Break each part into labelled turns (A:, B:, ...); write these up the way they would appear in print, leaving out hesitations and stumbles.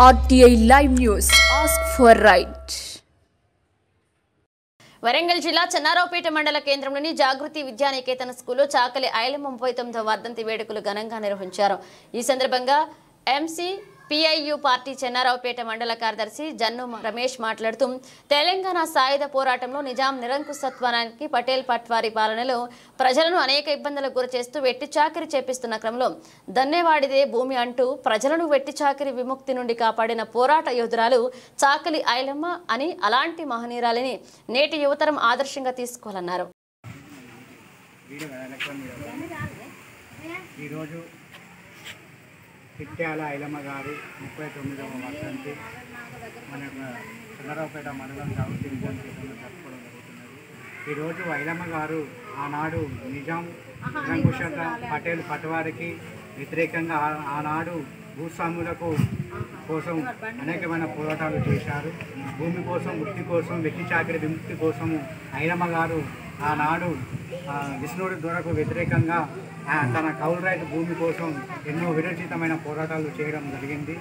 A: RTI Live News. Ask for right.
B: Warangal జిల్లా చెన్నారావుపేట మండల కేంద్రంలోని జాగృతి విద్యానికేతన స్కూల్లో చాకలి ఐలమ్మ 39వ వర్ధంతి వేడుకలు ఘనంగా నిర్వహించారు. ఈ సందర్భంగా ఎంసీ PIU పార్టీ చెన్నారావుపేట మండల కార్యదర్శి జన్ను రమేష్ మాట్లాడుతూ తెలంగాణ సాయుధ పోరాటంలో నిజాం నిరంకుశత్వానికి పటేల్ పట్వారీ పాలనలో ప్రజలను అనేక ఇబ్బందులకు గురిచేస్తూ వెట్టి చాకిరి చేపిస్తున్న క్రమంలో దన్నేవాడిదే భూమి అంటూ ప్రజలను వెట్టి చాకిరి విముక్తి నుండి కాపాడిన పోరాట యోధురాలు చాకలి ఐలమ్మ అని అలాంటి మహనీయురాలిని నేటి యువతరం ఆదర్శంగా తీసుకోవాలన్నారు.
C: చిట్యాల ఐలమ్మ గారి 39వ వర్ధంతి మన చెన్నారావుపేట మండలం జాగృతి విద్యానికేతనంలో జరుపుకోవడం జరుగుతున్నది. ఈరోజు ఐలమ్మ గారు ఆనాడు నిజాం నిరంకుశ పటేల్ పటవారికి వ్యతిరేకంగా ఆనాడు భూస్వాములకు కోసం అనేకమైన పోరాటాలు చేశారు. భూమి కోసం, ముక్తి కోసం, వెట్టి చాకిరి విముక్తి కోసము ఐలమ్మ గారు ఆనాడు విష్ణుడి దొరకు వ్యతిరేకంగా తన కౌలు రైతు భూమి కోసం ఎన్నో విరచితమైన పోరాటాలు చేయడం జరిగింది.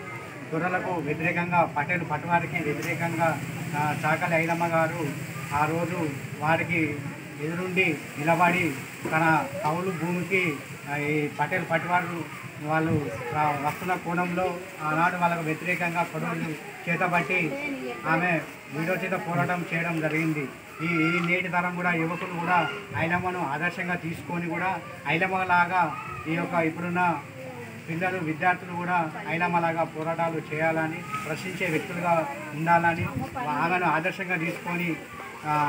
C: దొరలకు వ్యతిరేకంగా పటేల్ పటవారికి వ్యతిరేకంగా చాకలి ఐలమ్మ గారు ఆ రోజు వారికి ఎదురుండి నిలబడి తన కౌలు భూమికి ఈ పటేల్ పటవారు వాళ్ళు వస్తున్న కోణంలో ఆనాడు వాళ్ళకు వ్యతిరేకంగా కొడుకులు చేతబట్టి ఆమె విరోచిత పోరాటం చేయడం జరిగింది. ఈ నేటి తరం కూడా యువకులు కూడా ఐలమ్మను ఆదర్శంగా తీసుకొని కూడా ఐలమ్మలాగా ఈ యొక్క ఇప్పుడున్న పిల్లలు విద్యార్థులు కూడా ఐలమ్మలాగా పోరాటాలు చేయాలని, ప్రశ్నించే వ్యక్తులుగా ఉండాలని, ఆమెను ఆదర్శంగా తీసుకొని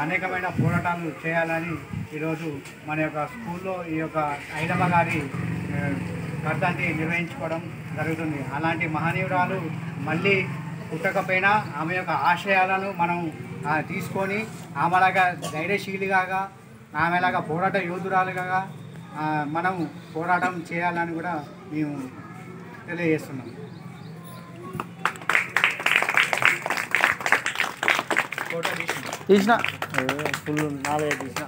C: అనేకమైన పోరాటాలు చేయాలని ఈరోజు మన యొక్క స్కూల్లో ఈ యొక్క ఐలమ్మ గారి వర్ధంతి నిర్వహించుకోవడం జరుగుతుంది. అలాంటి మహనీయురాలు మళ్ళీ పుట్టకపోయినా ఆమె యొక్క ఆశయాలను మనం తీసుకొని ఆమెలాగా ధైర్యశీలిగా, ఆమెలాగా పోరాట యోధురాలుగా మనం పోరాటం చేయాలని కూడా మేము తెలియజేస్తున్నాం. ఫోటో తీసిన ఫుల్ 4 తీసిన